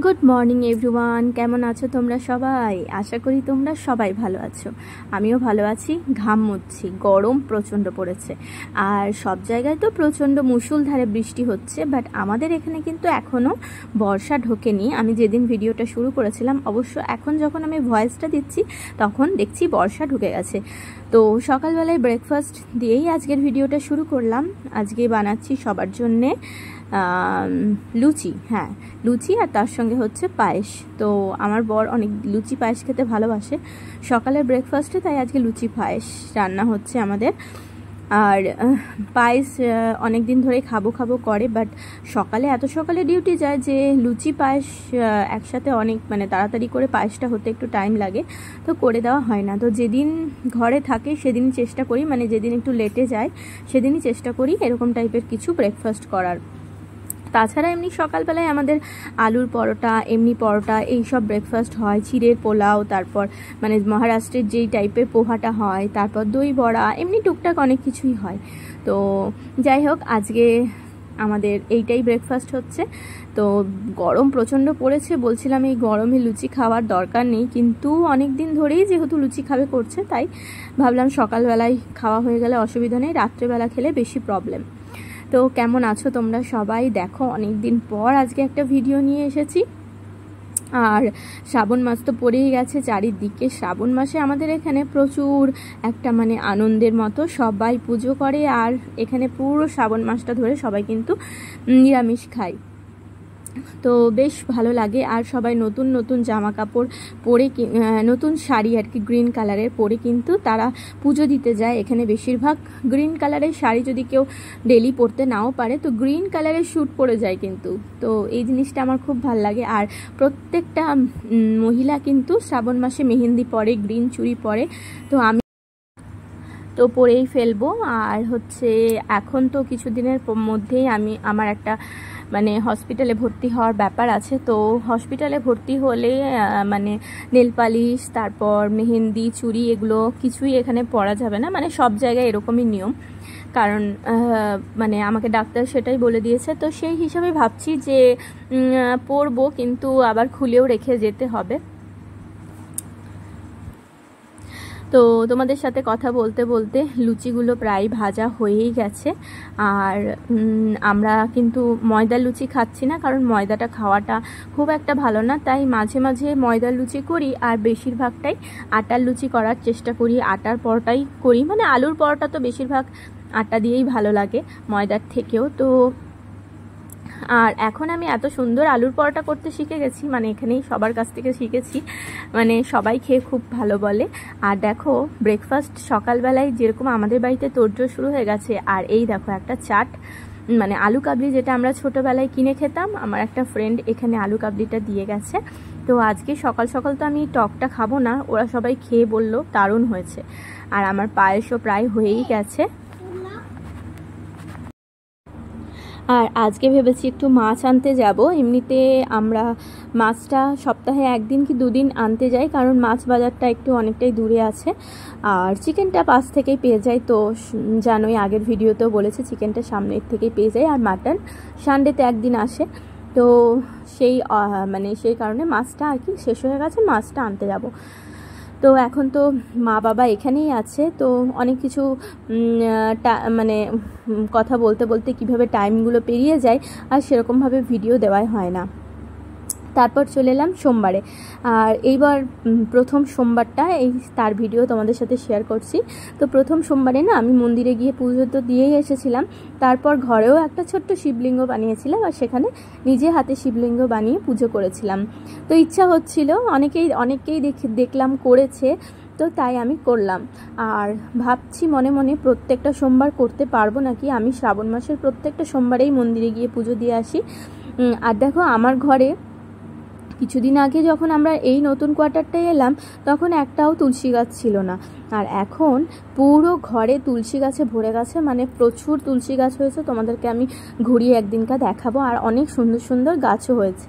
Good morning everyone, কেমন আছো তোমরা সবাই? আশা করি তোমরা সবাই ভালো আছো। আমিও ভালো আছি। ঘাম মুছছি, গরম প্রচণ্ড পড়েছে আর সব জায়গায় তো প্রচণ্ড মুষলধারে বৃষ্টি হচ্ছে, বাট আমাদের এখানে কিন্তু এখনও বর্ষা ঢোকেনি। আমি যেদিন ভিডিওটা শুরু করেছিলাম, অবশ্য এখন যখন আমি ভয়েসটা দিচ্ছি তখন দেখছি বর্ষা ঢুকে গেছে। তো সকালবেলায় ব্রেকফাস্ট দিয়েই আজকের ভিডিওটা শুরু করলাম। আজকে বানাচ্ছি সবার জন্যে লুচি, লুচি আর তার সঙ্গে হচ্ছে পায়েস। তো আমার বর অনেক লুচি পায়েস খেতে ভালোবাসে সকালের ব্রেকফাস্টে, তাই আজকে লুচি পায়েস রান্না হচ্ছে আমাদের। আর পায়েস অনেক দিন ধরে খাবো করে, বাট সকালে এত সকালে ডিউটি যায় যে লুচি পায়েস একসাথে অনেক তাড়াতাড়ি করে পায়েসটা হতে একটু টাইম লাগে, তো করে দেওয়া হয় না। তো যেদিন ঘরে থাকে সেদিনই চেষ্টা করি, যেদিন একটু লেটে যায় সেদিনই চেষ্টা করি এরকম টাইপের কিছু ব্রেকফাস্ট করার। তাছাড়া এমনি সকালবেলায় আমাদের আলুর পরোটা, এমনি পরোটা, এইসব ব্রেকফাস্ট হয়। চিড়ের পোলাও, তারপর মহারাষ্ট্রের যেই টাইপের পোহাটা হয়, তারপর দই বড়া, এমনি টুকটাক অনেক কিছুই হয়। তো যাই হোক, আজকে আমাদের এইটাই ব্রেকফাস্ট হচ্ছে। তো গরম প্রচণ্ড পড়েছে, বলছিলাম এই গরমে লুচি খাওয়ার দরকার নেই, কিন্তু অনেক দিন ধরেই যেহেতু লুচি খাবে করছে, তাই ভাবলাম সকালবেলায় খাওয়া হয়ে গেলে অসুবিধা নেই, রাত্রেবেলা খেলে বেশি প্রবলেম। তো কেমন আছো তোমরা সবাই? দেখো অনেক দিন পর আজকে একটা ভিডিও নিয়ে এসেছি। আর শ্রাবণ মাস তো পড়েই গেছে চারিদিকে। শ্রাবণ মাসে আমাদের এখানে প্রচুর একটা আনন্দের মতো সবাই পুজো করে, আর এখানে পুরো শ্রাবণ মাসটা ধরে সবাই কিন্তু নিরামিষ খায়। তো বেশ ভালো লাগে। আর সবাই নতুন নতুন জামা কাপড় পরে, নতুন শাড়ি আর কি গ্রিন কালারের পরে কিন্তু তারা পুজো দিতে যায়। এখানে বেশিরভাগ গ্রিন কালারের শাড়ি, যদি কেউ ডেলি পরতে নাও পারে তো গ্রিন কালারের স্যুট পরে যায় কিন্তু। তো এই জিনিসটা আমার খুব ভালো লাগে। আর প্রত্যেকটা মহিলা কিন্তু শ্রাবণ মাসে মেহেন্দি পরে, গ্রিন চুড়ি পরে, তো আমি তো পরেই ফেলবো। আর হচ্ছে এখন তো কিছুদিনের মধ্যেই আমার একটা হসপিটালে ভর্তি হওয়ার ব্যাপার আছে। তো হসপিটালে ভর্তি হলে নেল পালিশ, তারপর মেহেন্দি, চুড়ি, এগুলো কিছুই এখানে পরা যাবে না। সব জায়গায় এরকমই নিয়ম, কারণ আমাকে ডাক্তার সেটাই বলে দিয়েছে। তো সেই হিসাবে ভাবছি যে পরবো, কিন্তু আবার খুলেও রেখে যেতে হবে। তো তোমাদের সাথে কথা বলতে বলতে লুচিগুলো প্রায় ভাজা হয়েই গেছে। আর আমরা কিন্তু ময়দার লুচি খাচ্ছি না, কারণ ময়দাটা খাওয়াটা খুব একটা ভালো না, তাই মাঝে মাঝে ময়দার লুচি করি, আর বেশিরভাগটাই আটার লুচি করার চেষ্টা করি। আটার পরোটাই করি, আলুর পরোটা তো বেশিরভাগ আটা দিয়েই ভালো লাগে ময়দার থেকেও। তো আর এখন আমি এত সুন্দর আলুর পরোটা করতে শিখে গেছি, এখানেই সবার কাছ থেকে শিখেছি, সবাই খেয়ে খুব ভালো বলে। আর দেখো ব্রেকফাস্ট সকালবেলায় যেরকম আমাদের বাড়িতে তোড়জোড় শুরু হয়ে গেছে। আর এই দেখো একটা চাট, আলু কাবলি, যেটা আমরা ছোটোবেলায় কিনে খেতাম, আমার একটা ফ্রেন্ড এখানে আলু কাবলিটা দিয়ে গেছে। তো আজকে সকাল সকাল তো আমি টকটা খাবো না, ওরা সবাই খেয়ে বললো দারুণ হয়েছে। আর আমার পায়েসও প্রায় হয়েই গেছে। আর আজকে ভেবেছি একটু মাছ আনতে যাব। এমনিতে আমরা মাছটা সপ্তাহে একদিন কি দুদিন আনতে যাই, কারণ মাছ বাজারটা একটু অনেকটাই দূরে আছে। আর চিকেনটা পাশ থেকেই পেয়ে যাই, তো জানোই আগের ভিডিওতেও বলেছে চিকেনটা সামনের থেকেই পেয়ে যাই। আর মাটন সানডেতে একদিন আসে। তো সেই কারণে মাছটা আর কি শেষ হয়ে গেছে, মাছটা আনতে যাব। তো এখন তো মা বাবা এখানেই আছে, তো অনেক কিছু কথা বলতে বলতে কিভাবে টাইমগুলো পেরিয়ে যায় আর সেরকমভাবে ভিডিও দেওয়াই হয় না। তারপর চলে এলাম সোমবারে। আর এইবার প্রথম সোমবারটা তার ভিডিও তোমাদের সাথে শেয়ার করছি। তো প্রথম সোমবারে না আমি মন্দিরে গিয়ে পুজো তো দিয়েই এসেছিলাম, তারপর ঘরেও একটা ছোট্ট শিবলিঙ্গ বানিয়েছিলাম, আর সেখানে নিজে হাতে শিবলিঙ্গ বানিয়ে পুজো করেছিলাম। তো ইচ্ছা হচ্ছিল, অনেকেই দেখলাম করেছে, তো তাই আমি করলাম। আর ভাবছি মনে মনে প্রত্যেকটা সোমবার করতে পারবো নাকি। আমি শ্রাবণ মাসের প্রত্যেকটা সোমবারেই মন্দিরে গিয়ে পুজো দিয়ে আসি। আর দেখো আমার ঘরে কিছুদিন আগে যখন আমরা এই নতুন কোয়ার্টারটায় এলাম, তখন একটাও তুলসী গাছ ছিল না, আর এখন পুরো ঘরে তুলসী গাছে ভরে গেছে, প্রচুর তুলসী গাছ হয়েছে। তোমাদেরকে আমি ঘুরিয়ে একদিনকা দেখাবো। আর অনেক সুন্দর সুন্দর গাছও হয়েছে।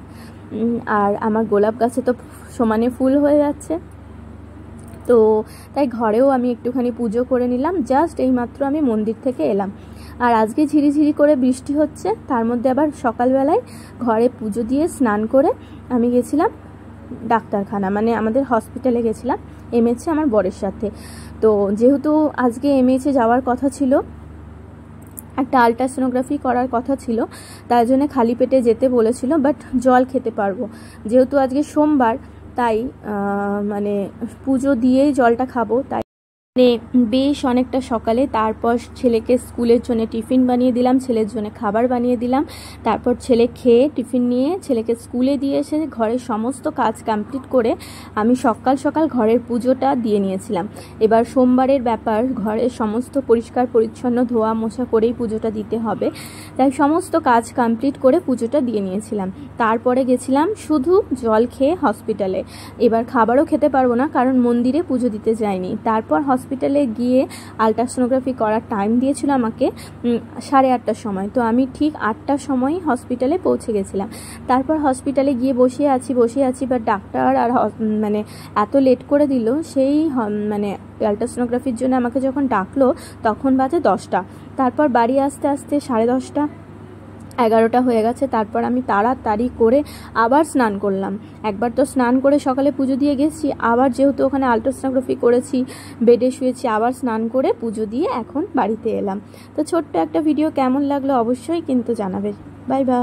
আর আমার গোলাপ গাছে তো সমানে ফুল হয়ে যাচ্ছে। তো তাই ঘরেও আমি একটুখানি পুজো করে নিলাম। জাস্ট এইমাত্র আমি মন্দির থেকে এলাম। আর আজকে ঝিরিঝিরি করে বৃষ্টি হচ্ছে, তার মধ্যে আবার সকালবেলায় ঘরে পুজো দিয়ে স্নান করে আমি গেছিলাম ডাক্তারখানা, মানে আমাদের হসপিটালে গেছিলাম এমএইচে আমার বরের সাথে। তো যেহেতু আজকে এমএইচে যাওয়ার কথা ছিল, একটা আলট্রাসোনোগ্রাফি করার কথা ছিল, তার জন্য খালি পেটে যেতে বলেছিল, বাট জল খেতে পারবো, যেহেতু আজকে সোমবার তাই মানে পুজো দিয়েই জলটা খাবো, তাই মানে বেশ অনেকটা সকালে। তারপর ছেলেকে স্কুলের জন্য টিফিন বানিয়ে দিলাম, ছেলের জন্য খাবার বানিয়ে দিলাম, তারপর ছেলে খেয়ে টিফিন নিয়ে ছেলেকে স্কুলে দিয়ে এসে ঘরের সমস্ত কাজ কমপ্লিট করে আমি সকাল সকাল ঘরের পুজোটা দিয়ে নিয়েছিলাম। এবার সোমবারের ব্যাপার, ঘরের সমস্ত পরিষ্কার পরিচ্ছন্ন ধোয়া মোছা করেই পুজোটা দিতে হবে, তাই সমস্ত কাজ কমপ্লিট করে পুজোটা দিয়ে নিয়েছিলাম। তারপরে গেছিলাম শুধু জল খেয়ে হসপিটালে। এবার খাবারও খেতে পারবো না, কারণ মন্দিরে পুজো দিতে যাইনি। তারপর হসপিটালে গিয়ে আলট্রাসোনোগ্রাফি করার টাইম দিয়েছিল আমাকে 8:30টার সময়, তো আমি ঠিক 8টার সময় হসপিটালে পৌঁছে গেছিলাম। তারপর হসপিটালে গিয়ে বসে আছি, বাট ডাক্তার আর মানে এত লেট করে দিল। সেই মানে আলট্রাসোনোগ্রাফির জন্য আমাকে যখন ডাকলো তখন বাজে 10টা। তারপর বাড়ি আসতে আসতে 10:30 11টা হয়ে গেছে। তারপর আমি তাড়াতাড়ি করে আবার স্নান করলাম। একবার তো স্নান করে সকালে পুজো দিয়ে গেছি, আবার যেহেতু ওখানে আলট্রাসোনোগ্রাফি করেছি, বেডে শুয়েছি, আবার স্নান করে পুজো দিয়ে এখন বাড়িতে এলাম। তো ছোট্ট একটা ভিডিও কেমন লাগলো অবশ্যই কিন্তু জানাবে। Bye bye.